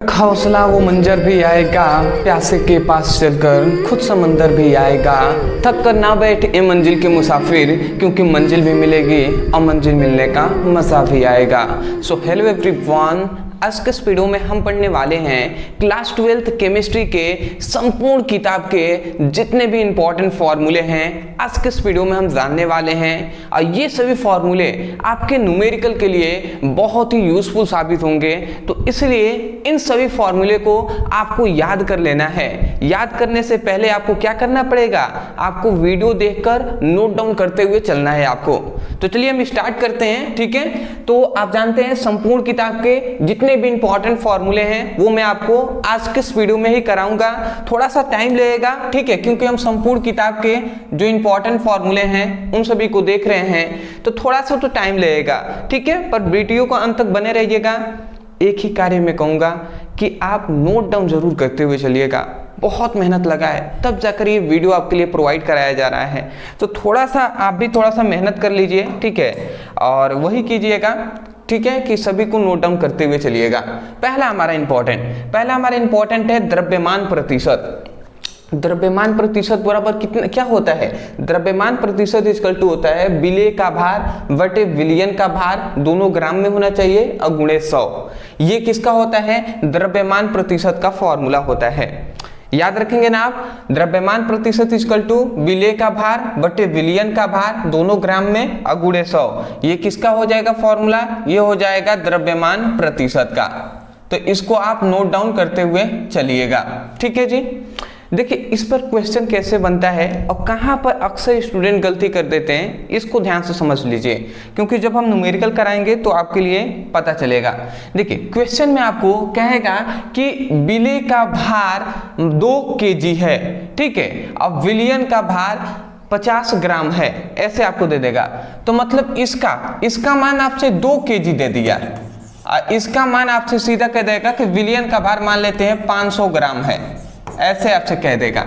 हौसला वो मंजर भी आएगा, प्यासे के पास चलकर खुद समंदर भी आएगा। थक कर ना बैठ ए मंजिल के मुसाफिर, क्योंकि मंजिल भी मिलेगी और मंजिल मिलने का मज़ा भी आएगा। सो हेलो एवरीवन, आज के इस वीडियो में हम पढ़ने वाले हैं क्लास 12th केमिस्ट्री के संपूर्ण किताब के जितने भी इंपॉर्टेंट फॉर्मूले हैं आज के इस वीडियो में हम जानने वाले हैं। और ये सभी फॉर्मूले आपके न्यूमेरिकल के लिए बहुत ही यूजफुल साबित होंगे, तो इसलिए इन सभी फॉर्मूले को आपको याद कर लेना है। याद करने से पहले आपको क्या करना पड़ेगा, आपको वीडियो देखकर नोट डाउन करते हुए चलना है आपको। तो चलिए हम स्टार्ट करते हैं, ठीक है। तो आप जानते हैं संपूर्ण किताब के जितने भी इंपॉर्टेंट फॉर्मूले हैं वो मैं आपको आज के इस वीडियो में ही कराऊंगा। थोड़ा सा टाइम लगेगा, ठीक है, क्योंकि हम संपूर्ण किताब के जो इंपॉर्टेंट फॉर्मूले हैं उन सभी को देख रहे हैं, तो थोड़ा सा तो टाइम लगेगा, ठीक है। पर वीडियो को अंत तक बने रहिएगा। एक ही कार्य में कहूंगा कि आप नोट डाउन जरूर करते हुए चलिएगा। बहुत मेहनत लगा है तब जाकर ये वीडियो आपके लिए प्रोवाइड कराया जा रहा है, तो थोड़ा सा आप भी थोड़ा सा मेहनत कर लीजिए, ठीक है, और वही कीजिएगा, ठीक है, कि सभी को नोट डाउन करते हुए चलिएगा। पहला हमारा इंपॉर्टेंट है द्रव्यमान प्रतिशत। द्रव्यमान प्रतिशत बराबर कितना क्या होता है, द्रव्यमान प्रतिशत इक्वल टू होता है विलेय का भार बटे विलयन का भार, दोनों ग्राम में होना चाहिए, और गुणे 100। ये किसका होता है, द्रव्यमान प्रतिशत का फॉर्मूला होता है। याद रखेंगे ना आप, द्रव्यमान प्रतिशत इक्वल टू विलेय का भार बटे विलयन का भार, दोनों ग्राम में, और गुणे 100। ये किसका हो जाएगा फॉर्मूला, ये हो जाएगा द्रव्यमान प्रतिशत का। तो इसको आप नोट डाउन करते हुए चलिएगा, ठीक है जी। देखिए इस पर क्वेश्चन कैसे बनता है और कहाँ पर अक्सर स्टूडेंट गलती कर देते हैं, इसको ध्यान से समझ लीजिए, क्योंकि जब हम न्यूमेरिकल कराएंगे तो आपके लिए पता चलेगा। देखिए क्वेश्चन में आपको कहेगा कि विलेय का भार 2 kg है, ठीक है, अब विलयन का भार 50 ग्राम है, ऐसे आपको दे देगा। तो मतलब इसका मान आपसे 2 kg दे दिया, इसका मान आपसे सीधा कह देगा कि विलयन का भार मान लेते हैं 500 ग्राम है, ऐसे आपसे कह देगा।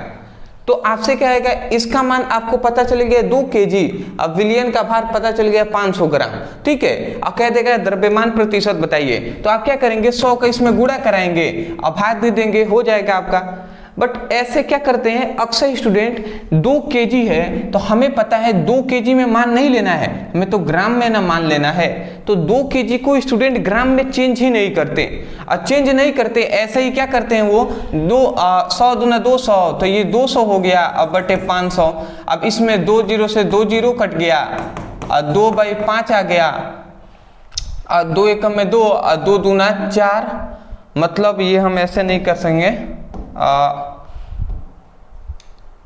तो आपसे कहेगा इसका मान आपको पता चल गया 2 kg, अब विलयन का भार पता चल गया 500 ग्राम, ठीक है, और कह देगा द्रव्यमान प्रतिशत बताइए। तो आप क्या करेंगे, 100 का इसमें गुणा कराएंगे और भाग दे देंगे, हो जाएगा आपका। बट ऐसे क्या करते हैं अक्सर स्टूडेंट, 2 kg है तो हमें पता है 2 kg में मान नहीं लेना है, हमें तो ग्राम में ना मान लेना है। तो 2 kg को स्टूडेंट ग्राम में चेंज ही नहीं करते, और चेंज नहीं करते ऐसे ही क्या करते हैं वो 100 दूना 200, तो ये 200 हो गया, अब बटे 500। अब इसमें 2 0 से 2 0 कट गया, और 2/5 आ गया, और 2 एकम में 2, और 2 दूना 4, मतलब ये हम ऐसे नहीं कर सकेंगे,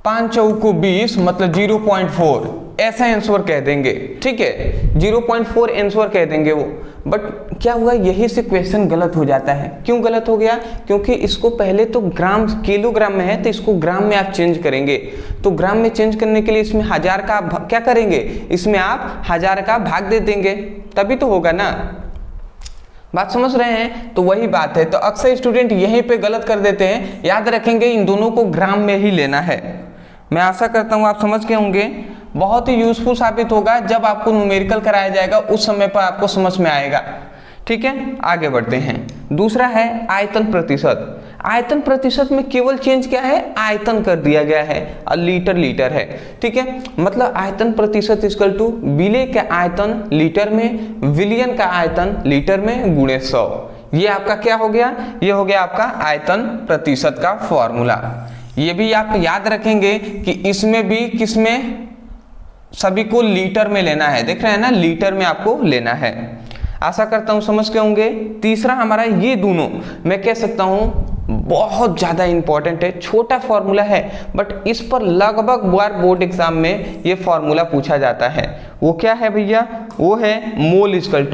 5 चौको 20, मतलब 0.4 ऐसा आंसर कह देंगे, ठीक है, 0.4 आंसर कह देंगे वो। बट क्या हुआ, यही से क्वेश्चन गलत हो जाता है। क्यों गलत हो गया, क्योंकि इसको पहले तो ग्राम किलोग्राम में है, तो इसको ग्राम में आप चेंज करेंगे। तो ग्राम में चेंज करने के लिए इसमें 1000 का क्या करेंगे, इसमें आप 1000 का भाग दे देंगे, तभी तो होगा ना। बात समझ रहे हैं, तो वही बात है। तो अक्सर स्टूडेंट यहीं पे गलत कर देते हैं। याद रखेंगे इन दोनों को ग्राम में ही लेना है। मैं आशा करता हूं आप समझ गए होंगे। बहुत ही यूजफुल साबित होगा जब आपको न्यूमेरिकल कराया जाएगा, उस समय पर आपको समझ में आएगा, ठीक है। आगे बढ़ते हैं। दूसरा है आयतन प्रतिशत। आयतन प्रतिशत में केवल चेंज क्या है, आयतन कर दिया गया है, और लीटर है, ठीक है। मतलब आयतन प्रतिशत इक्वल टू विलेय का आयतन लीटर में, विलयन का आयतन लीटर में, गुणे 100। ये आपका क्या हो गया, ये हो गया आपका आयतन प्रतिशत का फॉर्मूला। ये भी आप याद रखेंगे कि इसमें भी किसमें, सभी को लीटर में लेना है, देख रहे हैं ना, लीटर में आपको लेना है। आशा करता हूं समझ के होंगे। तीसरा हमारा ये दोनों मैं कह सकता हूं बहुत ज्यादा इंपॉर्टेंट है। छोटा फॉर्मूला है बट इस पर लगभग बार बोर्ड एग्जाम में ये फॉर्मूला पूछा जाता है। वो क्या है भैया, वो है मोल इक्वल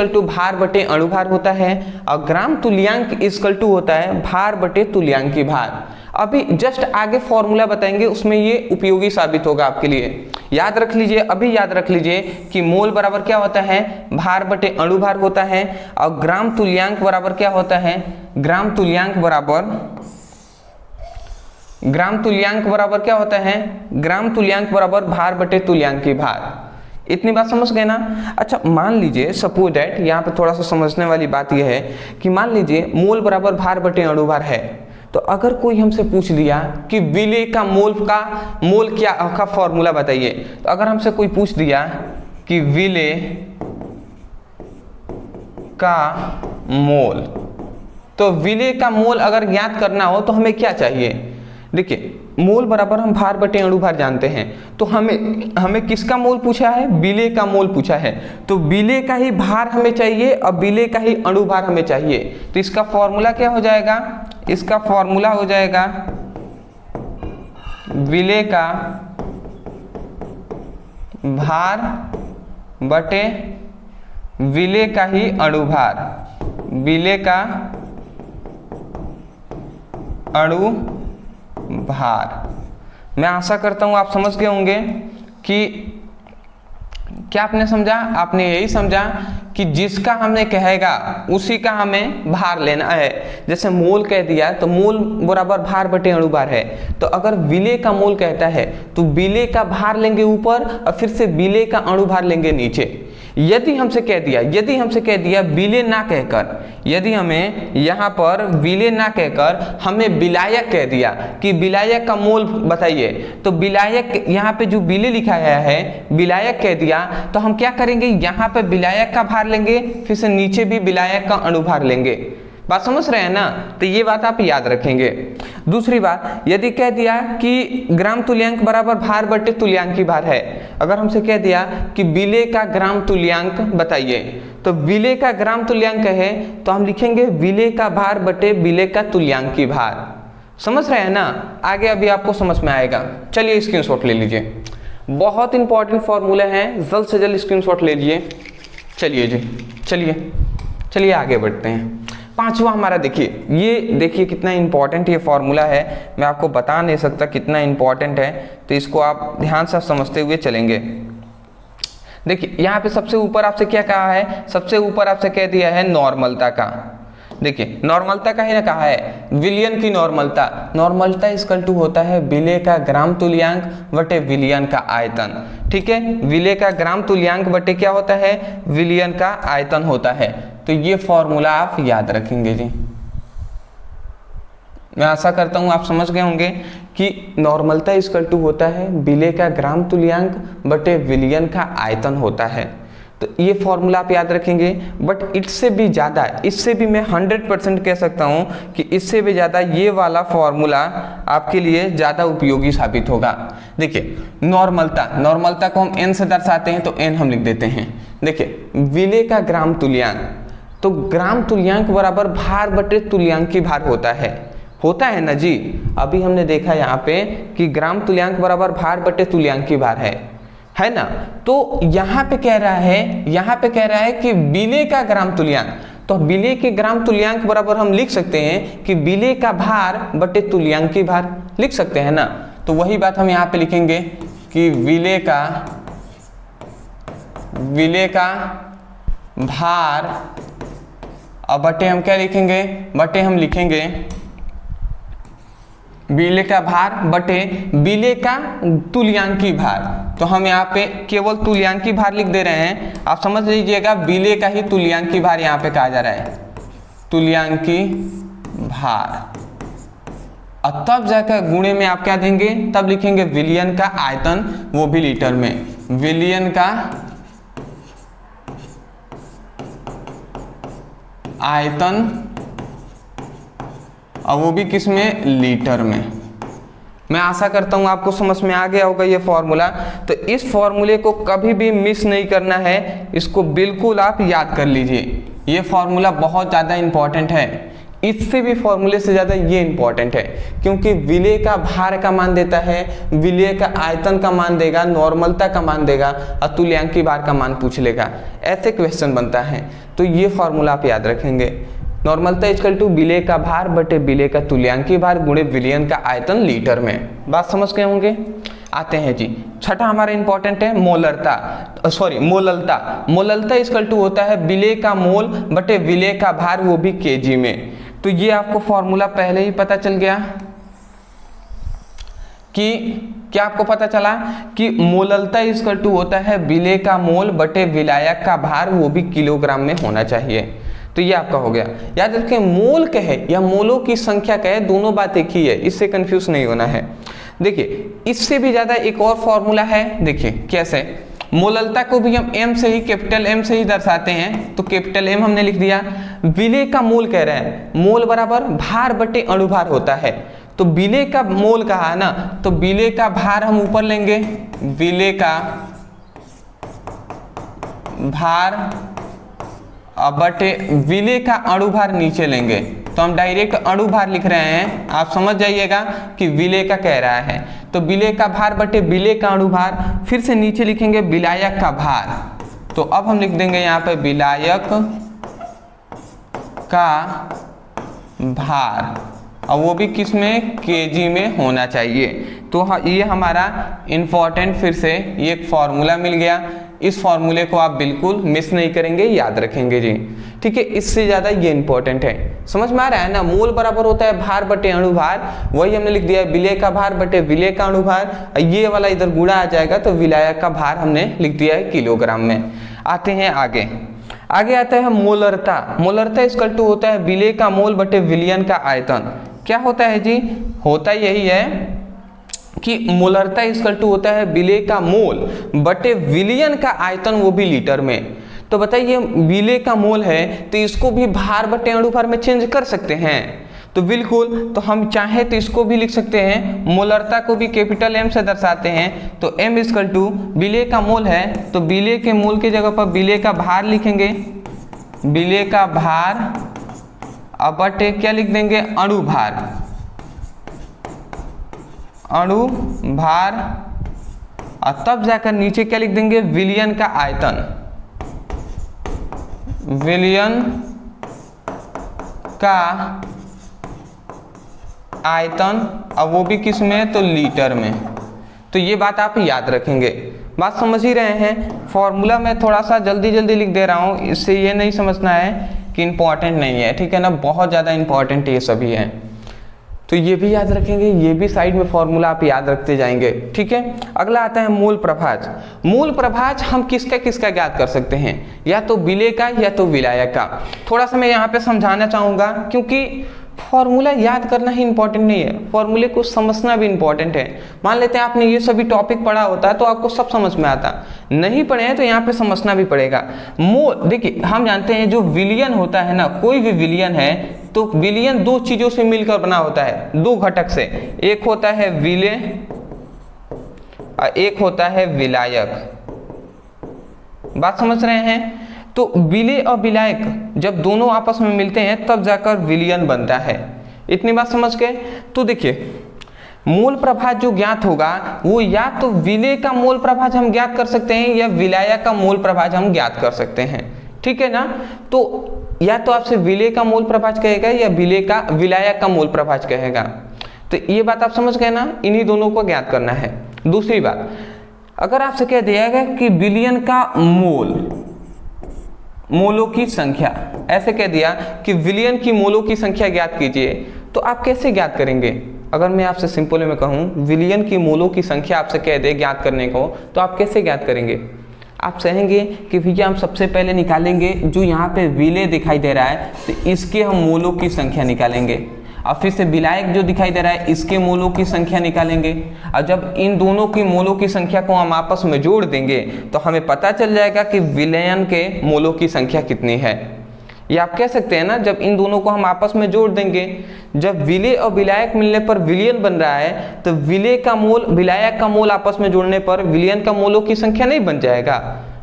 टू भार बटे अणुभार होता है, और ग्राम तुल्यांक इक्वल टू होता है भार बटे तुल्यांकी भार। अभी जस्ट आगे फॉर्मूला बताएंगे, उसमें ये उपयोगी साबित होगा आपके लिए। याद रख लीजिए, अभी याद रख लीजिए कि मोल बराबर क्या होता है, भार बटे अणुभार होता है, और ग्राम तुल्यांक बराबर क्या होता है, ग्राम तुल्यांक बराबर क्या होता है, ग्राम तुल्यांक बराबर भार बटे तुल्यांकी भार। इतनी बात समझ गए ना। अच्छा मान लीजिए सपोज दैट, यहाँ पे थोड़ा सा समझने वाली बात यह है कि मान लीजिए मोल बराबर भार बटे अणुभार है, तो अगर कोई हमसे पूछ दिया कि विलेय का मोल क्या का फॉर्मूला बताइए, तो अगर हमसे कोई पूछ दिया कि विलेय का मोल, तो विलेय का मोल अगर ज्ञात करना हो तो हमें क्या चाहिए। देखिए मोल बराबर हम भार बटे अणुभार जानते हैं, तो हमें किसका मोल पूछा है, विलेय का मोल पूछा है, तो विलेय का ही भार हमें चाहिए और विलेय का ही अणुभार हमें चाहिए। तो इसका फॉर्मूला क्या हो जाएगा, इसका फॉर्मूला हो जाएगा विलेय का भार बटे विलेय का ही अणुभार, विलेय का अणुभार। मैं आशा करता हूं आप समझ गए होंगे कि क्या आपने समझा, आपने यही समझा कि जिसका हमने कहेगा उसी का हमें भार लेना है। जैसे मोल कह दिया तो मोल बराबर भार बटे अणुभार है, तो अगर विलेय का मोल कहता है तो विलेय का भार लेंगे ऊपर और फिर से विलेय का अणुभार लेंगे नीचे। यदि हमसे कह दिया विलेय ना कहकर, यदि हमें यहाँ पर विलेय ना कहकर हमें विलायक कह दिया कि विलायक का मोल बताइए, तो विलायक यहाँ पे जो विलेय लिखा गया है विलायक कह दिया, तो हम क्या करेंगे, यहाँ पे विलायक का भार लेंगे, फिर से नीचे भी विलायक का अणुभार लेंगे। बात समझ रहे हैं ना, तो ये बात आप याद रखेंगे। दूसरी बात, यदि कह दिया कि ग्राम तुल्यांक बराबर भार बटे तुल्यांकी भार है, अगर हमसे कह दिया कि विलेय का ग्राम तुल्यांक बताइए, तो विलेय का ग्राम तुल्यांक है तो हम लिखेंगे विलेय का भार बटे विलेय का तुल्यांकी भार। समझ रहे हैं ना, आगे अभी आपको समझ में आएगा। चलिए स्क्रीनशॉट ले लीजिए, बहुत इंपॉर्टेंट फॉर्मूले हैं, जल्द से जल्द स्क्रीनशॉट ले लीजिए। चलिए जी, चलिए आगे बढ़ते हैं। पांचवा हमारा देखिए, ये देखिए कितना इंपॉर्टेंट ये फॉर्मूला है, मैं आपको बता नहीं सकता कितना इंपॉर्टेंट है, तो इसको आप ध्यान से समझते हुए चलेंगे। देखिए यहाँ पे सबसे ऊपर आपसे क्या कहा है, सबसे ऊपर आपसे कह दिया है नॉर्मलता का। देखिए नॉर्मलता का ही ना कहा है, विलयन की नॉर्मलता इक्वल टू होता है विलेय का ग्राम तुल्यांक बटे विलयन का आयतन। ठीक है, विलेय का ग्राम तुल्यांक बटे क्या होता है, विलयन का आयतन होता है। तो ये फॉर्मूला आप याद रखेंगे जी। मैं आशा करता हूं आप समझ गए होंगे कि नॉर्मलता इक्वल टू होता है विलेय का ग्राम तुल्यांक बटे विलयन का आयतन होता है। तो ये फॉर्मूला आप याद रखेंगे, बट इससे भी ज़्यादा, इससे भी मैं 100% कह सकता हूँ कि इससे भी ज़्यादा ये वाला फॉर्मूला आपके लिए ज़्यादा उपयोगी साबित होगा। देखिए नॉर्मलता को हम n से दर्शाते हैं, तो n हम लिख देते हैं। देखिए विलेय का ग्राम तुल्यांक, तो ग्राम तुल्यांक बराबर भार बटे तुल्यांकी भार होता है ना जी। अभी हमने देखा यहाँ पे कि ग्राम तुल्यांक बराबर भार बटे तुल्यांकी भार है ना। तो यहाँ पे कह रहा है कि विलेय का ग्राम तुल्यांक, तो विलेय के ग्राम तुल्यांक बराबर हम लिख सकते हैं कि विलेय का भार बटे तुल्यांकी भार लिख सकते हैं ना। तो वही बात हम यहाँ पे लिखेंगे कि विलेय का भार और बटे हम क्या लिखेंगे, बटे हम लिखेंगे विलेय का भार बटे विलेय का तुल्यांकी भार। तो हम यहाँ पे केवल तुल्यांकी भार लिख दे रहे हैं, आप समझ लीजिएगा विलेय का ही तुल्यांकी भार यहाँ पे कहा जा रहा है, तुल्यांकी भार। और तब जाकर गुणे में आप क्या देंगे, तब लिखेंगे विलयन का आयतन, वो भी लीटर में, विलयन का आयतन और वो भी किस में, लीटर में। मैं आशा करता हूं आपको समझ में आ गया होगा ये फॉर्मूला। तो इस फॉर्मूले को कभी भी मिस नहीं करना है, इसको बिल्कुल आप याद कर लीजिए। ये फॉर्मूला बहुत ज़्यादा इंपॉर्टेंट है, इससे भी फॉर्मूले से ज़्यादा ये इंपॉर्टेंट है, क्योंकि विलेय का भार का मान देता है, विलेय का आयतन का मान देगा, नॉर्मलता का मान देगा और तुल्यांकी भार का मान पूछ लेगा। ऐसे क्वेश्चन बनता है, तो ये फॉर्मूला आप याद रखेंगे। नॉर्मलता इक्वल टू विलेय का भार बटे विलेय का तुल्यांकी भार गुणे विलयन का आयतन लीटर में। बात समझ गए होंगे। आते हैं जी, छठा हमारा इंपॉर्टेंट है मोललता इक्वल टू होता है विलेय का मोल बटे विलेय का भार, वो भी केजी में। तो ये आपको फॉर्मूला पहले ही पता चल गया। कि क्या आपको पता चला कि मोललता इक्वल टू होता है विलेय का मोल बटे विलायक का भार, वो भी किलोग्राम में होना चाहिए। तो ये आपका हो गया। याद रखें मोल कहे या मोलों की संख्या कहे, दोनों बात एक ही है, इससे कंफ्यूज नहीं होना है। देखिए इससे भी ज्यादा एक और फॉर्मूला है, देखिए कैसे। मोललता को भी हम एम से ही, कैपिटल एम से ही दर्शाते हैं, तो कैपिटल एम हमने लिख दिया। विलेय का मोल कह रहे हैं, मोल बराबर भार बटे अणुभार होता है, तो विलेय का मोल कहा है ना, तो विलेय का भार हम ऊपर लेंगे, विलेय का भार बटे विलेय का अणुभार नीचे लेंगे, तो हम डायरेक्ट अणुभार लिख रहे हैं। आप समझ जाइएगा कि विलेय का कह रहा है, तो विलेय का भार बटे विलेय का अणुभार, फिर से नीचे लिखेंगे विलायक का भार, तो अब हम लिख देंगे यहाँ पे विलायक का भार, और वो भी किस में, केजी में होना चाहिए। तो ये हमारा इंपॉर्टेंट फिर से ये एक फॉर्मूला मिल गया। इस फॉर्मूले को आप बिल्कुल मिस नहीं करेंगे, याद रखेंगे जी, ठीक है। इससे ज्यादा ये इंपॉर्टेंट है, समझ में आ रहा है ना। मोल बराबर होता है भार बटे अणुभार, वही हमने लिख दिया है विलेय का भार बटे विलेय का अणुभार, ये वाला इधर गुणा आ जाएगा, तो विलायक का भार हमने लिख दिया है किलोग्राम में। आते हैं आगे, आगे आता है मोलरता। मोलरता इक्वल टू होता है विलेय का मोल बटे विलयन का आयतन। क्या होता है जी, होता यही है कि मोलरता इक्वल टू होता है विलेय का मोल बटे विलयन का आयतन, वो भी लीटर में। तो बताइए विलेय का मोल है, तो इसको भी भार बटे अणुभार में चेंज कर सकते हैं, तो बिल्कुल। तो हम चाहे तो इसको भी लिख सकते हैं, मोलरता को भी कैपिटल एम से दर्शाते हैं, तो एम इक्वल टू विलेय का मोल है, तो विलेय के मोल की जगह पर विलेय का भार लिखेंगे, विलेय का भार अब बटे क्या लिख देंगे, अणुभार, अणुभार, और तब जाकर नीचे क्या लिख देंगे, विलयन का आयतन, विलयन का आयतन, अब वो भी किस में, तो लीटर में। तो ये बात आप याद रखेंगे। बात समझ ही रहे हैं। फॉर्मूला में थोड़ा सा जल्दी जल्दी लिख दे रहा हूँ, इससे ये नहीं समझना है कि इंपॉर्टेंट नहीं है, ठीक है ना, बहुत ज़्यादा इंपॉर्टेंट ये सभी है। तो ये भी याद रखेंगे, ये भी साइड में फॉर्मूला आप याद रखते जाएंगे, ठीक है। अगला आता है मूल प्रभाज। मूल प्रभाज हम किसका किसका ज्ञात कर सकते हैं, या तो विलेय का या तो विलायक का। थोड़ा सा मैं यहाँ पे समझाना चाहूँगा, क्योंकि फॉर्मूला याद करना ही इंपॉर्टेंट नहीं है, फॉर्मूले को समझना भी इंपॉर्टेंट है। मान लेते हैं आपने ये सभी टॉपिक पढ़ा होता है तो आपको सब समझ में आता, नहीं पढ़े हैं तो यहाँ पे समझना भी पड़ेगा। देखिए हम जानते हैं जो विलयन होता है ना, कोई भी विलयन है तो विलयन दो चीजों से मिलकर बना होता है, दो घटक से, एक होता है विलेय और एक होता है विलायक। बात समझ रहे हैं। तो विलेय और विलायक जब दोनों आपस में मिलते हैं तब जाकर विलयन बनता है। इतनी बात समझ गए। तो देखिए मूल प्रभाज जो ज्ञात होगा वो या तो विलेय का मूल प्रभाज हम ज्ञात कर सकते हैं या विलायक का मूल प्रभाज हम ज्ञात कर सकते हैं, ठीक है ना। तो या तो आपसे विलेय का मूल प्रभाज कहेगा या विलायक का मूल प्रभाज कहेगा। तो ये बात आप समझ गए ना, इन्हीं दोनों को ज्ञात करना है। दूसरी बात, अगर आपसे कह दिया गया कि विलयन का मोलों की संख्या, ऐसे कह दिया कि विलयन की मोलों की संख्या ज्ञात कीजिए, तो आप कैसे ज्ञात करेंगे। अगर मैं आपसे सिंपल में कहूँ विलयन की मोलों की संख्या आपसे कह दे ज्ञात करने को, तो आप कैसे ज्ञात करेंगे। आप कहेंगे कि भैया हम सबसे पहले निकालेंगे जो यहाँ पे विलेय दिखाई दे रहा है तो इसके हम मोलों की संख्या निकालेंगे, और फिर से विलायक जो दिखाई दे रहा है इसके मोलों की संख्या निकालेंगे, और जब इन दोनों की मोलों की संख्या को हम आपस में जोड़ देंगे तो हमें पता चल जाएगा कि विलयन के मोलों की संख्या कितनी है। ये आप कह सकते हैं ना, जब इन दोनों को हम आपस में जोड़ देंगे, जब विलेय और विलायक मिलने पर विलयन बन रहा है तो विलेय का मोल विलायक का मोल आपस में जोड़ने पर विलयन का मोलों की संख्या नहीं बन जाएगा,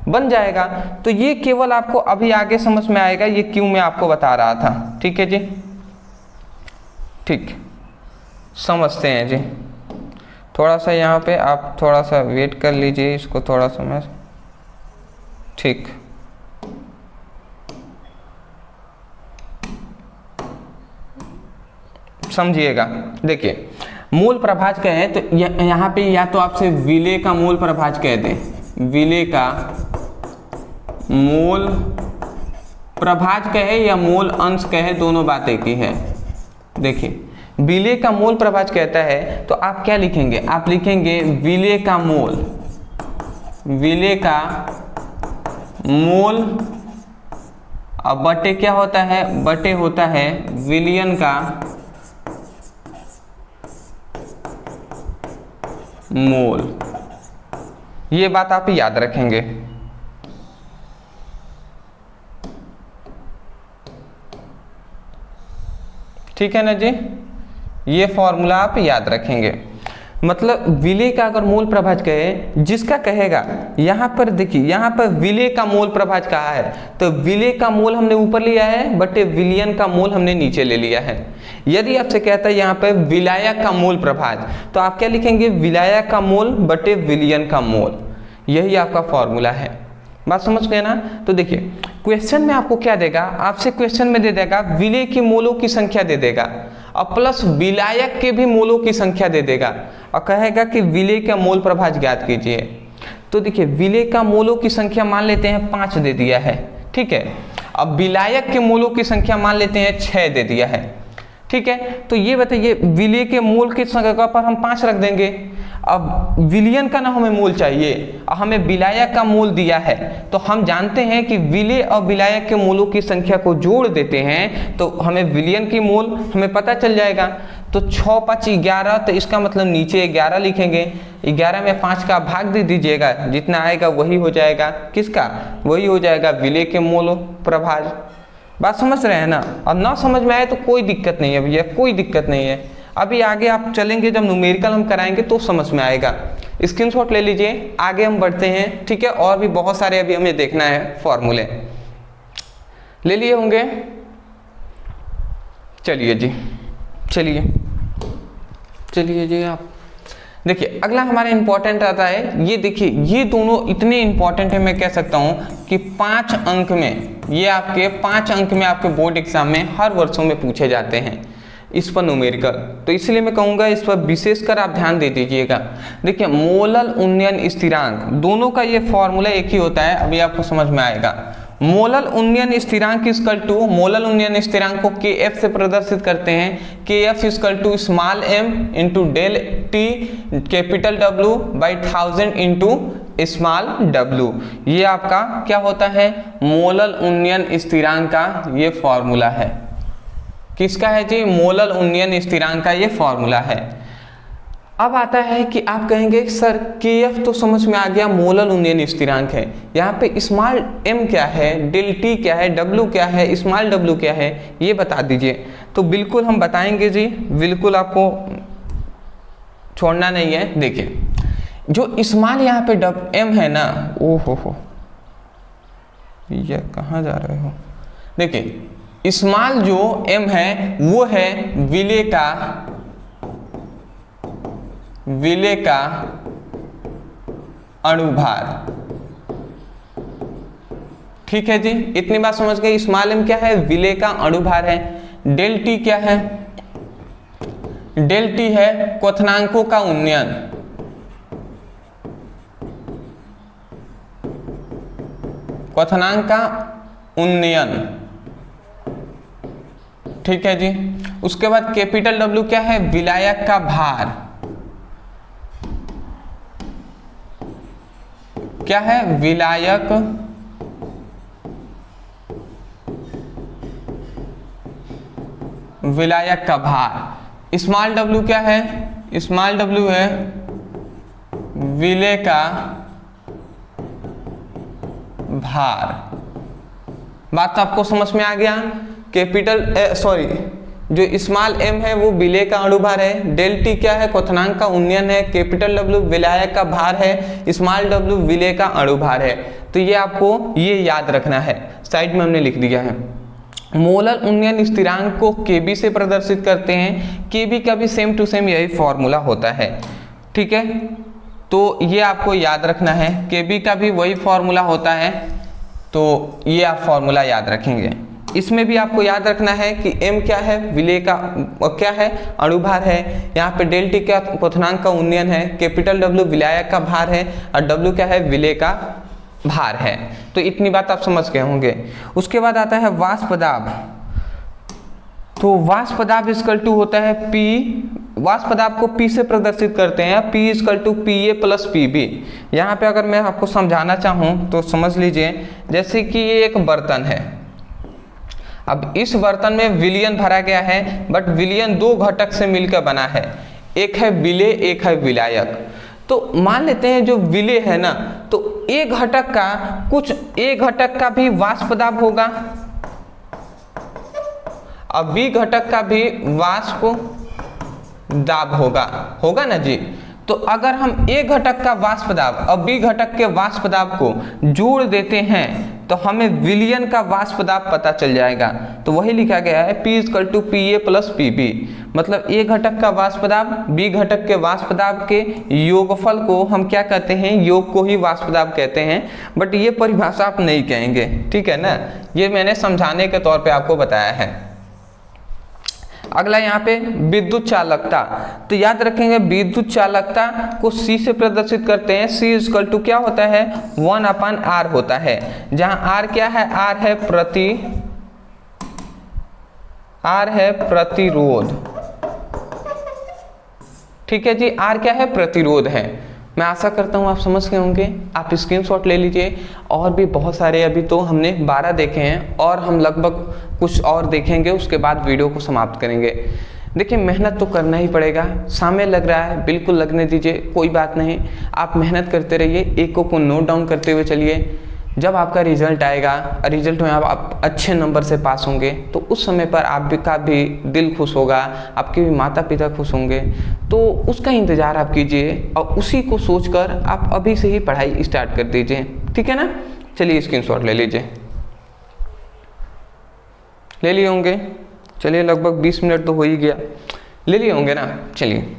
बन जाएगा। तो ये केवल आपको अभी आगे समझ में आएगा, ये क्यों मैं आपको बता रहा था, ठीक है जी। ठीक, समझते हैं जी। थोड़ा सा यहाँ पे आप थोड़ा सा वेट कर लीजिए, इसको थोड़ा सा मैं, ठीक। समझिएगा। देखिए मूल प्रभाज कहे तो यहाँ पे या तो आपसे विलेय का मूल प्रभाज कह दें, विलेय का मूल प्रभाज कहे या मूल अंश कहे, दोनों बात एक ही है। देखिए विलेय का मोल प्रभाज कहता है तो आप क्या लिखेंगे, आप लिखेंगे विलेय का मोल, विलेय का मोल अब बटे क्या होता है, बटे होता है विलयन का मोल। ये बात आप याद रखेंगे। ठीक है ना जी, ये फॉर्मूला आप याद रखेंगे। मतलब विलेय का अगर मोल प्रभाज कहे, जिसका कहेगा, यहाँ पर देखिए यहाँ पर विलेय का मोल प्रभाज कहा है तो विलेय का मोल हमने ऊपर लिया है बटे विलयन का मोल हमने नीचे ले लिया है। यदि आपसे कहता है यहाँ पर विलायक का मोल प्रभाज तो आप क्या लिखेंगे, विलायक का मोल बटे विलयन का मोल। यही आपका फॉर्मूला है। बात समझ गए ना। तो देखिए क्वेश्चन में आपको क्या देगा, आपसे क्वेश्चन में दे देगा विलेय की मोलों की संख्या दे देगा और प्लस विलायक के भी मोलों की संख्या दे देगा और कहेगा कि विलेय का मोल प्रभाज ज्ञात कीजिए। तो देखिए विलेय का मोलों की संख्या मान लेते हैं 5 दे दिया है, ठीक है। अब विलायक के मोलों की संख्या मान लेते हैं 6 दे दिया है, ठीक है। तो ये बताइए विलेय के मोल की संख्या पर हम 5 रख देंगे। अब विलयन का ना हमें मोल चाहिए और हमें विलायक का मोल दिया है तो हम जानते हैं कि विलेय और विलायक के मोलों की संख्या को जोड़ देते हैं तो हमें विलयन की मोल हमें पता चल जाएगा। तो 6 5 11, तो इसका मतलब नीचे 11 लिखेंगे। 11 में 5 का भाग दे दीजिएगा, जितना आएगा वही हो जाएगा किसका, वही हो जाएगा विलेय के मोल प्रभाज। बात समझ रहे हैं ना। और ना समझ में आए तो कोई दिक्कत नहीं है भैया, कोई दिक्कत नहीं है। अभी आगे आप चलेंगे जब न्यूमेरिकल हम कराएंगे तो समझ में आएगा। स्क्रीनशॉट ले लीजिए, आगे हम बढ़ते हैं, ठीक है। और भी बहुत सारे अभी हमें देखना है फॉर्मूले, ले लिए होंगे। चलिए जी, चलिए जी। आप देखिए अगला हमारा इंपॉर्टेंट आता है, ये देखिए ये दोनों इतने इंपॉर्टेंट है, मैं कह सकता हूँ कि 5 अंक में, ये आपके 5 अंक में आपके बोर्ड एग्जाम में हर वर्षों में पूछे जाते हैं इस पर न्यूमेरिकल। तो इसलिए मैं कहूँगा इस पर विशेषकर आप ध्यान दे दीजिएगा। देखिए मोलल उन्नयन स्थिरांक, दोनों का ये फॉर्मूला एक ही होता है, अभी आपको समझ में आएगा। मोलल उन्नयन स्थिरांक इक्वल टू, मोलल उन्नयन स्थिरांक को kf से प्रदर्शित करते हैं। kf equal to small m into del t capital W by 1000 into small w। ये आपका क्या होता है, मोलल उन्नयन स्थिरांक का ये फॉर्मूला है। किसका है जी, मोलल उन्नयन स्थिरांक का ये फॉर्मूला है। अब आता है कि आप कहेंगे सर kf तो समझ में आ गया, मोलल उन्नयन स्थिरांक है, यहाँ पे स्मॉल m क्या है, डेल t क्या है, w क्या है, स्मॉल w क्या है, ये बता दीजिए। तो बिल्कुल हम बताएंगे जी, बिल्कुल आपको छोड़ना नहीं है। देखिए जो स्मॉल यहाँ पे m है ना, ओ हो ये कहाँ जा रहे हो। देखिए स्मॉल जो m है वो है विलेय का अणुभार, ठीक है जी। इतनी बात समझ गए। स्मॉल m क्या है, विलेय का अणुभार है। डेल t क्या है, डेल t है क्वथनांकों का उन्नयन, क्वथनांक का उन्नयन, ठीक है जी। उसके बाद कैपिटल W क्या है, विलायक का भार, क्या है, विलायक का भार। स्मॉल w क्या है, स्मॉल w है विलेय का भार। बात तो आपको समझ में आ गया। कैपिटल जो स्मॉल m है वो विलेय का अणुभार है, डेल t क्या है, क्वथनांक का उन्नयन है, कैपिटल W विलायक का भार है, स्मॉल w विलेय का अणुभार है। तो ये आपको ये याद रखना है, साइड में हमने लिख दिया है। मोलल उन्नयन स्थिरांक को kb से प्रदर्शित करते हैं। kb का भी सेम टू सेम यही फॉर्मूला होता है, ठीक है। तो ये आपको याद रखना है, kb का भी वही फॉर्मूला होता है, तो ये आप फॉर्मूला याद रखेंगे। इसमें भी आपको याद रखना है कि m क्या है, विलेय का क्या है, अणुभार है। यहाँ पे डेल t क्या क्वथनांक का उन्नयन है, कैपिटल W विलायक का भार है और W क्या है, विलेय का भार है। तो इतनी बात आप समझ गए होंगे। उसके बाद आता है वाष्प दाब। तो वाष्प दाब इक्वल टू होता है P, वाष्प दाब को P से प्रदर्शित करते हैं, P equal to PA plus PB। यहाँ पे अगर मैं आपको समझाना चाहूँ तो समझ लीजिए, जैसे कि ये एक बर्तन है, अब इस बर्तन में विलयन भरा गया है, बट विलयन दो घटक से मिलकर बना है, एक है विलेय, एक है विलायक। तो मान लेते हैं जो विलेय है ना, तो एक घटक का एक घटक का भी वाष्प दाब होगा, अब बी घटक का भी वाष्प दाब होगा ना जी। तो अगर हम ए घटक का वाष्प दाब और बी घटक के वाष्प दाब को जोड़ देते हैं तो हमें विलयन का वाष्प दाब पता चल जाएगा। तो वही लिखा गया है P equal to PA plus PB, मतलब ए घटक का वाष्प दाब बी घटक के वाष्प दाब के योगफल को हम क्या कहते हैं, योग को ही वाष्प दाब कहते हैं, बट ये परिभाषा आप नहीं कहेंगे, ठीक है ना, ये मैंने समझाने के तौर पे आपको बताया है। अगला यहाँ पे विद्युत चालकता, तो याद रखेंगे विद्युत चालकता को C से प्रदर्शित करते हैं, C इक्वल टू क्या होता है 1/R होता है, जहाँ R क्या है, R है प्रतिरोध, ठीक है जी, R क्या है, प्रतिरोध है। मैं आशा करता हूँ आप समझ गए होंगे, आप स्क्रीनशॉट ले लीजिए। और भी बहुत सारे, अभी तो हमने 12 देखे हैं और हम लगभग कुछ और देखेंगे, उसके बाद वीडियो को समाप्त करेंगे। देखिए मेहनत तो करना ही पड़ेगा, समय लग रहा है, बिल्कुल लगने दीजिए, कोई बात नहीं, आप मेहनत करते रहिए, एक को नोट डाउन करते हुए चलिए। जब आपका रिजल्ट आएगा, रिजल्ट में आप अच्छे नंबर से पास होंगे, तो उस समय पर आपका भी दिल खुश होगा, आपके भी माता पिता खुश होंगे, तो उसका इंतज़ार आप कीजिए और उसी को सोचकर आप अभी से ही पढ़ाई स्टार्ट कर दीजिए, ठीक है ना। चलिए स्क्रीनशॉट ले लीजिए, ले लिए होंगे, चलिए लगभग 20 मिनट तो हो ही गया, ले लिए होंगे ना, चलिए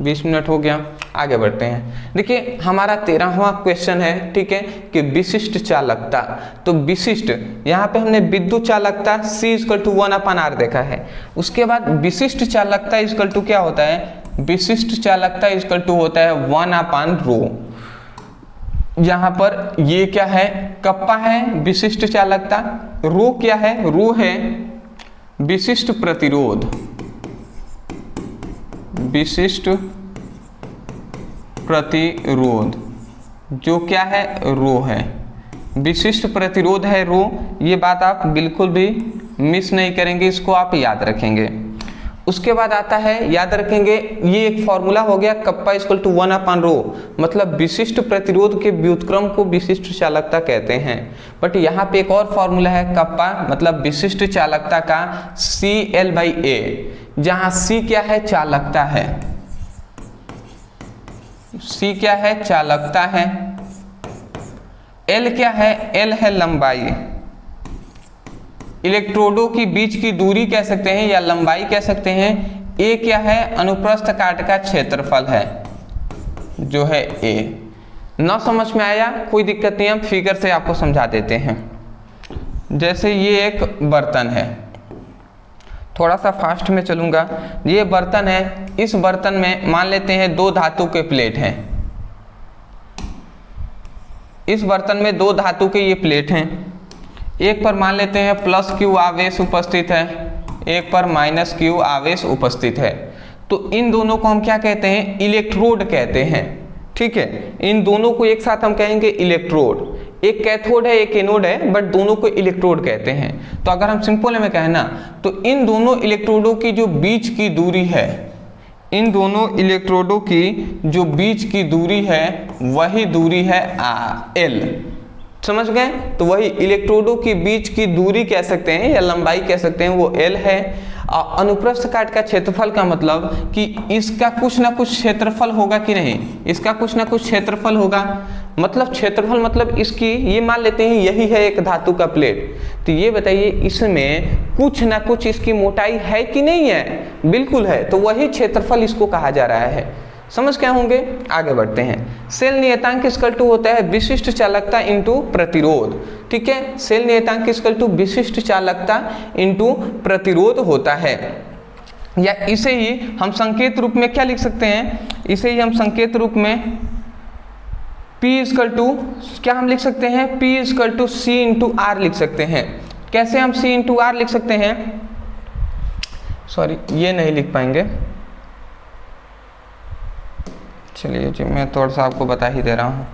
20 मिनट हो गया, आगे बढ़ते हैं। देखिए हमारा 13वां क्वेश्चन है, ठीक है, कि विशिष्ट चालकता। तो विशिष्ट, यहाँ पे हमने विद्युत चालकता C इक्वल टू 1/R देखा है, उसके बाद विशिष्ट चालकता इक्वल टू क्या होता है, विशिष्ट चालकता इक्वल टू होता है 1/ρ। यहाँ पर ये क्या है, कप्पा है विशिष्ट चालकता, ρ क्या है, ρ है विशिष्ट प्रतिरोध, विशिष्ट प्रतिरोध जो क्या है, रो है, विशिष्ट प्रतिरोध है रो। ये बात आप बिल्कुल भी मिस नहीं करेंगे, इसको आप याद रखेंगे। उसके बाद आता है, याद रखेंगे, ये एक फॉर्मूला हो गया, कप्पा इक्वल टू 1/ρ, मतलब विशिष्ट प्रतिरोध के व्युत्क्रम को विशिष्ट चालकता कहते हैं। बट यहाँ पे एक और फॉर्मूला है, कप्पा मतलब विशिष्ट चालकता का CL/A, जहाँ C क्या है, चालकता है, C क्या है, चालकता है, L क्या है, L है लंबाई, इलेक्ट्रोडों की बीच की दूरी कह सकते हैं या लंबाई कह सकते हैं, A क्या है, अनुप्रस्थ काट का क्षेत्रफल है जो है A। ना समझ में आया कोई दिक्कत नहीं, हम फिगर से आपको समझा देते हैं। जैसे ये एक बर्तन है, थोड़ा सा फास्ट में चलूंगा, ये बर्तन है, इस बर्तन में मान लेते हैं 2 धातु के प्लेट हैं, इस बर्तन में 2 धातु के ये प्लेट हैं, एक पर मान लेते हैं +Q आवेश उपस्थित है, एक पर -Q आवेश उपस्थित है। तो इन दोनों को हम क्या कहते हैं, इलेक्ट्रोड कहते हैं, ठीक है, इन दोनों को एक साथ हम कहेंगे इलेक्ट्रोड। एक कैथोड है एक एनोड है, बट दोनों को इलेक्ट्रोड कहते हैं। तो अगर हम सिंपल में कहें ना, तो इन दोनों इलेक्ट्रोडों की जो बीच की दूरी है, इन दोनों इलेक्ट्रोडों की जो बीच की दूरी है वही दूरी है L, समझ गए। तो वही इलेक्ट्रोडों की बीच की दूरी कह सकते हैं या लंबाई कह सकते हैं, वो L है। अनुप्रस्थ काट का क्षेत्रफल का मतलब कि इसका कुछ ना कुछ क्षेत्रफल होगा कि नहीं, इसका कुछ ना कुछ क्षेत्रफल होगा, मतलब क्षेत्रफल मतलब इसकी, ये मान लेते हैं यही है एक धातु का प्लेट, तो ये बताइए इसमें कुछ ना कुछ इसकी मोटाई है कि नहीं है, बिल्कुल है, तो वही क्षेत्रफल इसको कहा जा रहा है। समझ क्या होंगे, आगे बढ़ते हैं। सेल नियतांक इक्वल टू होता है विशिष्ट चालकता इंटू प्रतिरोध, ठीक है, सेल नियतांक इक्वल टू विशिष्ट चालकता इंटू प्रतिरोध होता है। या इसे ही हम संकेत रूप में क्या लिख सकते हैं, इसे ही हम संकेत रूप में P इक्वल टू क्या हम लिख सकते हैं, P equal to C into R लिख सकते हैं। कैसे हम C इंटू R लिख सकते हैं, सॉरी ये नहीं लिख पाएंगे, चलिए जी मैं थोड़ा सा आपको बता ही दे रहा हूँ।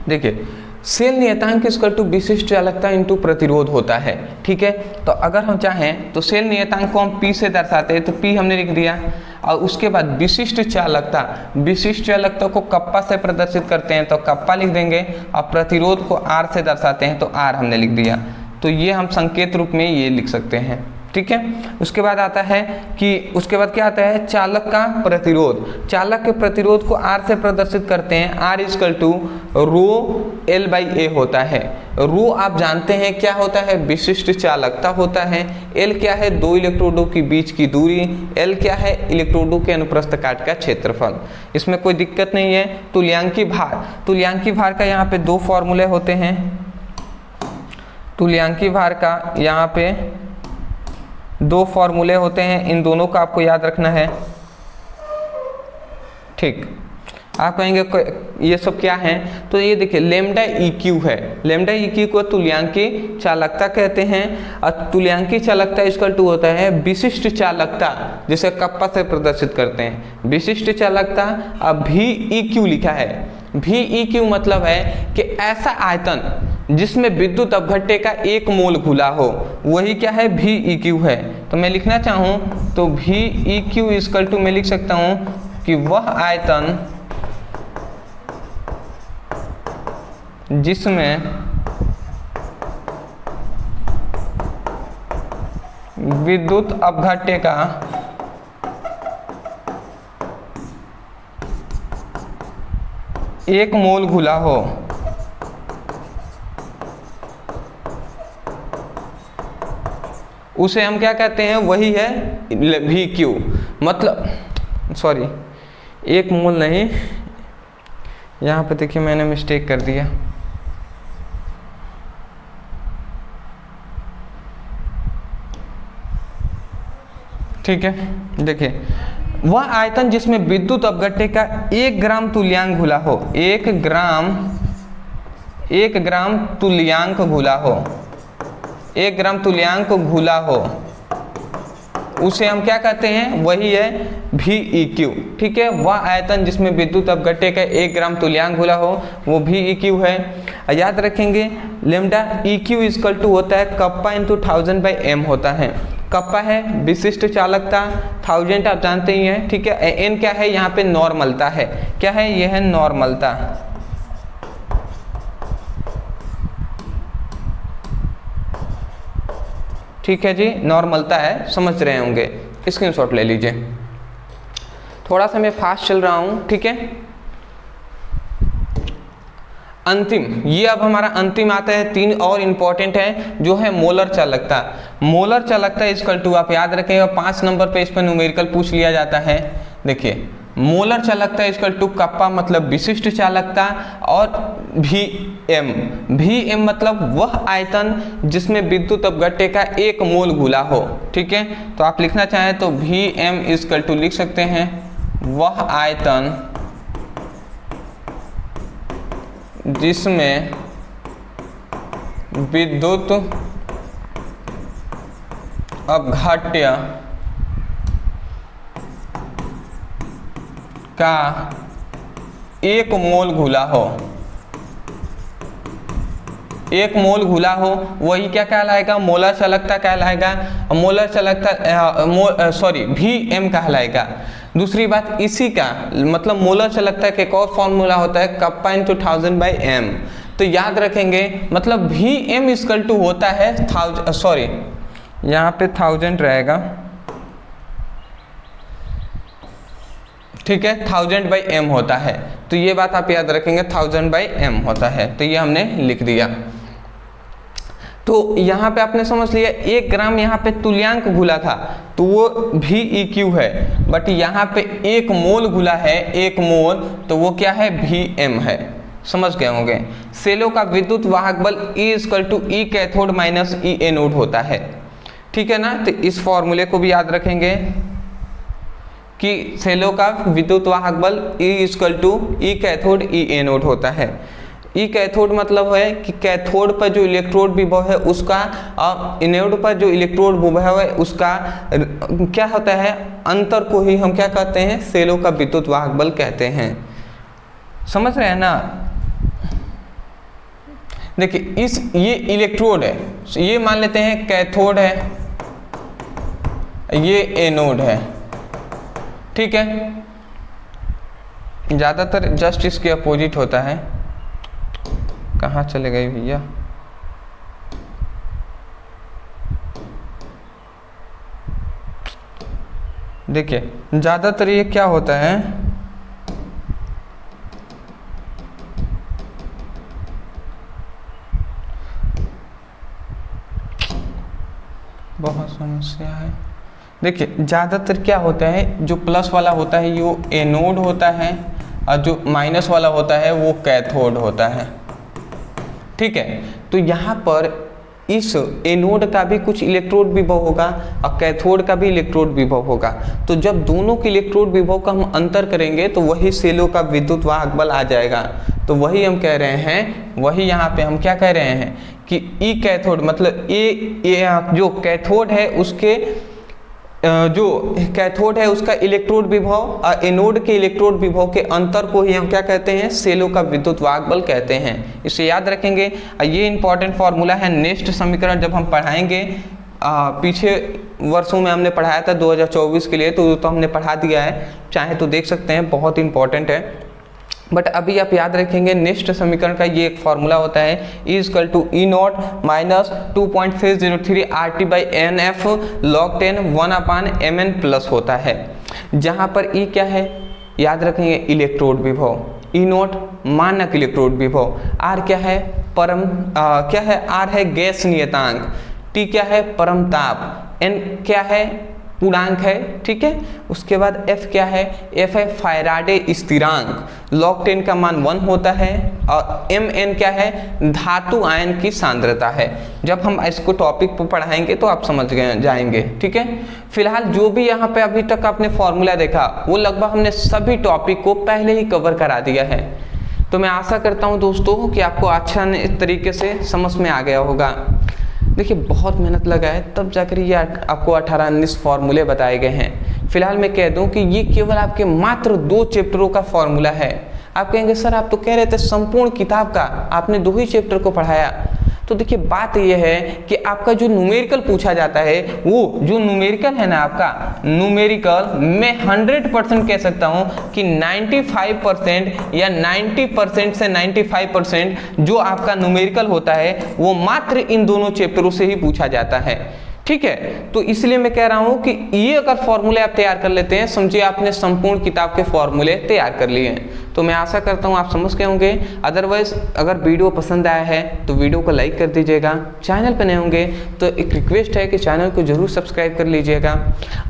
देखिए सेल नियतांक इक्वल टू विशिष्ट चालकता इंटू प्रतिरोध होता है, ठीक है। तो अगर हम चाहें तो सेल नियतांक को हम P से दर्शाते हैं, तो P हमने लिख दिया, और उसके बाद विशिष्ट चालकता को कप्पा से प्रदर्शित करते हैं तो कप्पा लिख देंगे, और प्रतिरोध को R से दर्शाते हैं तो R हमने लिख दिया। तो ये हम संकेत रूप में ये लिख सकते हैं, ठीक है। उसके बाद आता है कि उसके बाद क्या आता है, चालक का प्रतिरोध। चालक के प्रतिरोध को R से प्रदर्शित करते हैं, R equal to rho L by A होता है। रो आप जानते हैं क्या होता है, विशिष्ट चालकता होता है। L क्या है, दो इलेक्ट्रोडों के बीच की दूरी। L क्या है, इलेक्ट्रोडों के अनुप्रस्थ काट का क्षेत्रफल। इसमें कोई दिक्कत नहीं है। तुल्यांकी भार का यहाँ पे दो फॉर्मूले होते हैं। तुल्यांकी भार का यहाँ पे दो फॉर्मूले होते हैं, इन दोनों का आपको याद रखना है, ठीक। आप कहेंगे ये सब क्या है, तो ये देखिए लेमडा EQ है। लेमडा EQ को तुल्यांकी चालकता कहते हैं, और तुल्यांकी चालकता इक्वल टू होता है विशिष्ट चालकता, जिसे कप्पा से प्रदर्शित करते हैं। विशिष्ट चालकता, अब VEQ लिखा है। VEQ मतलब है कि ऐसा आयतन जिसमें विद्युत अपघट्य का 1 मोल घुला हो, वही क्या है, VEQ है। तो मैं लिखना चाहूँ तो VEQ इक्वल टू मैं लिख सकता हूँ कि वह आयतन जिसमें विद्युत अपघट्य का 1 मोल घुला हो, उसे हम क्या कहते हैं, वही है VQ। मतलब सॉरी 1 मोल नहीं, यहाँ पे देखिए मैंने मिस्टेक कर दिया। ठीक है, देखिए वह आयतन जिसमें विद्युत अपघट्य का 1 ग्राम तुल्यांक घुला हो, 1 ग्राम तुल्यांक घुला हो, 1 ग्राम तुल्यांक घुला हो, उसे हम क्या कहते हैं, वही है VEQ। ठीक है, वह आयतन जिसमें विद्युत अपघट्य का 1 ग्राम तुल्यांक घुला हो वो VEQ है। याद रखेंगे लेमडा EQ इक्वल टू होता है कप्पा इंटू 1000/m होता है। कप्पा है विशिष्ट चालकता, 1000 आप जानते ही हैं। ठीक है, n क्या है, यहाँ पे नॉर्मलता है। क्या है, यह है नॉर्मलता। ठीक है जी, नॉर्मलता है, समझ रहे होंगे, स्क्रीनशॉट ले लीजिए। थोड़ा सा मैं फास्ट चल रहा हूँ। ठीक है, अंतिम, ये अब हमारा अंतिम आता है। 3 और इम्पॉर्टेंट है जो है मोलर चालकता। मोलर चालकता इक्वल टू, आप याद रखेंगे 5 नंबर पे इस पर न्यूमेरिकल पूछ लिया जाता है। देखिए मोलर चालकता इक्वल टू कप्पा मतलब विशिष्ट चालकता और VM मतलब वह आयतन जिसमें विद्युत अपघट्य का 1 मोल घुला हो। ठीक है, तो आप लिखना चाहें तो VM इक्वल टू लिख सकते हैं वह आयतन जिसमें विद्युत अपघट्य का 1 मोल घुला हो। 1 मोल घुला हो वही क्या कहलाएगा, मोलर चालकता कहलाएगा। मोलर चालकता VM कहलाएगा। दूसरी बात, इसी का मतलब मोलर चालकता का एक और फॉर्मूला होता है कप्पा इंटू 1000/m। तो याद रखेंगे मतलब VM इक्वल टू होता है यहाँ पे 1000 रहेगा। ठीक है, 1000/m होता है, तो ये बात आप याद रखेंगे 1000/m होता है। तो ये हमने लिख दिया। तो यहाँ पे आपने समझ लिया 1 ग्राम यहाँ पे तुल्यांक घुला था तो वो VEQ है, बट यहाँ पे 1 मोल घुला है, 1 मोल, तो वो क्या है, VM है। समझ गए होंगे। सेलों का विद्युत वाहक बल E equal to E cathode minus E anode होता है। ठीक है ना, तो इस फॉर्मूले को भी याद रखेंगे कि सेलों का विद्युत वाहक बल E equal to E cathode E anode होता है। ई कैथोड मतलब है कि कैथोड पर जो इलेक्ट्रोड विभव है उसका और एनोड पर जो इलेक्ट्रोड विभव है उसका क्या होता है, अंतर को ही हम क्या कहते हैं, सेलों का विद्युत वाहक बल कहते हैं। समझ रहे हैं ना। देखिए ये इलेक्ट्रोड है, ये मान लेते हैं कैथोड है, ये एनोड है, ठीक है। ज़्यादातर जस्ट इसके अपोजिट होता है। कहाँ चले गए भैया, देखिए ज़्यादातर ये क्या होता है, बहुत समस्या है। देखिए ज़्यादातर क्या होता है, जो प्लस वाला होता है वो एनोड होता है और जो माइनस वाला होता है वो कैथोड होता है, ठीक है। तो यहाँ पर इस एनोड का भी कुछ इलेक्ट्रोड विभव होगा और कैथोड का भी इलेक्ट्रोड विभव होगा। तो जब दोनों के इलेक्ट्रोड विभव का हम अंतर करेंगे तो वही सेलों का विद्युत वाहक बल आ जाएगा। तो वही हम कह रहे हैं, वही यहाँ पे हम क्या कह रहे हैं कि ई कैथोड मतलब ये जो कैथोड है उसके जो कैथोड है उसका इलेक्ट्रोड विभव और एनोड के इलेक्ट्रोड विभव के अंतर को ही हम क्या कहते हैं, सेलों का विद्युत वाहक बल कहते हैं। इसे याद रखेंगे। ये इंपॉर्टेंट फॉर्मूला है। नेक्स्ट समीकरण जब हम पढ़ाएंगे, पीछे वर्षों में हमने पढ़ाया था 2024 के लिए, तो हमने पढ़ा दिया है, चाहे तो देख सकते हैं, बहुत इंपॉर्टेंट है। बट अभी आप याद रखेंगे नेक्स्ट समीकरण का ये एक फॉर्मूला होता है, E equal to E not minus 2.603 RT/NF log 10 1/mn plus होता है, जहाँ पर ई क्या है याद रखेंगे, इलेक्ट्रोड विभव, ई नॉट मानक इलेक्ट्रोड विभव, आर क्या है क्या है, आर है गैस नियतांक, टी क्या है परमताप, एन क्या है पूर्णांक है, ठीक है। उसके बाद एफ क्या है, एफ है फैराडे स्थिरांक, log 10 का मान 1 होता है और एम एन क्या है, धातु आयन की सांद्रता है। जब हम इसको टॉपिक पर पढ़ाएंगे तो आप समझ जाएंगे, ठीक है। फिलहाल जो भी यहाँ पे अभी तक आपने फॉर्मूला देखा वो लगभग हमने सभी टॉपिक को पहले ही कवर करा दिया है। तो मैं आशा करता हूँ दोस्तों कि आपको अच्छा तरीके से समझ में आ गया होगा। देखिए बहुत मेहनत लगा है तब जाकर ये आपको 18-19 फॉर्मूले बताए गए हैं। फिलहाल मैं कह दूं कि ये केवल आपके मात्र 2 चैप्टरों का फॉर्मूला है। आप कहेंगे सर आप तो कह रहे थे संपूर्ण किताब का, आपने 2 ही चैप्टर को पढ़ाया। तो देखिए बात यह है कि आपका जो न्यूमेरिकल पूछा जाता है, वो जो न्यूमेरिकल है ना आपका न्यूमेरिकल, मैं 100% कह सकता हूँ कि 95% या 90% से 95% जो आपका न्यूमेरिकल होता है वो मात्र इन दोनों चैप्टरों से ही पूछा जाता है, ठीक है। तो इसलिए मैं कह रहा हूं कि ये अगर फॉर्मूले आप तैयार कर लेते हैं, समझिए आपने संपूर्ण किताब के फॉर्मूले तैयार कर लिए हैं। तो मैं आशा करता हूं आप समझ गए होंगे। अदरवाइज अगर वीडियो पसंद आया है तो वीडियो को लाइक कर दीजिएगा। चैनल पर नए होंगे तो एक रिक्वेस्ट है कि चैनल को जरूर सब्सक्राइब कर लीजिएगा।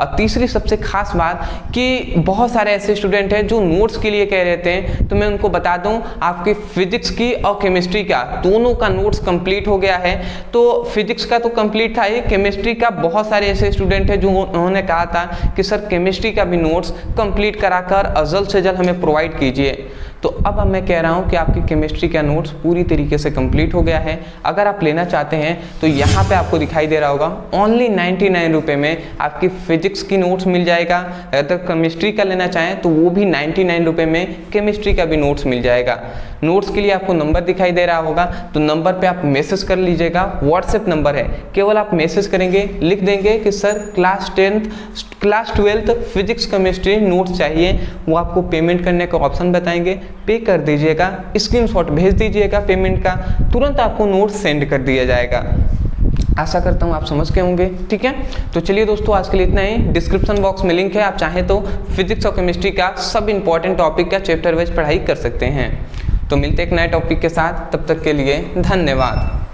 और तीसरी सबसे खास बात कि बहुत सारे ऐसे स्टूडेंट हैं जो नोट्स के लिए कह रहे थे, तो मैं उनको बता दूं आपकी फिजिक्स की और केमिस्ट्री का दोनों का नोट्स कंप्लीट हो गया है। तो फिजिक्स का तो कंप्लीट था ही, केमिस्ट्री का बहुत सारे ऐसे स्टूडेंट हैं जो उन्होंने कहा था कि सर केमिस्ट्री का भी नोट्स कंप्लीट कराकर जल्द से जल्द हमें प्रोवाइड कीजिए। तो अब मैं कह रहा हूं कि आपकी केमिस्ट्री का नोट्स पूरी तरीके से कंप्लीट हो गया है। अगर आप लेना चाहते हैं तो यहाँ पे आपको दिखाई दे रहा होगा ओनली 99 रुपये में आपकी फिजिक्स की नोट्स मिल जाएगा। अगर केमिस्ट्री का लेना चाहें तो वो भी 99 रुपये में केमिस्ट्री का भी नोट्स मिल जाएगा। नोट्स के लिए आपको नंबर दिखाई दे रहा होगा, तो नंबर पे आप मैसेज कर लीजिएगा। व्हाट्सएप नंबर है, केवल आप मैसेज करेंगे, लिख देंगे कि sir class 12th physics chemistry notes चाहिए, वो आपको पेमेंट करने का ऑप्शन बताएंगे, पे कर दीजिएगा, स्क्रीनशॉट भेज दीजिएगा पेमेंट का, तुरंत आपको नोट्स सेंड कर दिया जाएगा। आशा करता हूँ आप समझ गए होंगे, ठीक है। तो चलिए दोस्तों आज के लिए इतना ही। डिस्क्रिप्शन बॉक्स में लिंक है, आप चाहें तो फिजिक्स और केमिस्ट्री का सब इंपॉर्टेंट टॉपिक का चैप्टर वाइज पढ़ाई कर सकते हैं। तो मिलते हैं एक नए टॉपिक के साथ, तब तक के लिए धन्यवाद।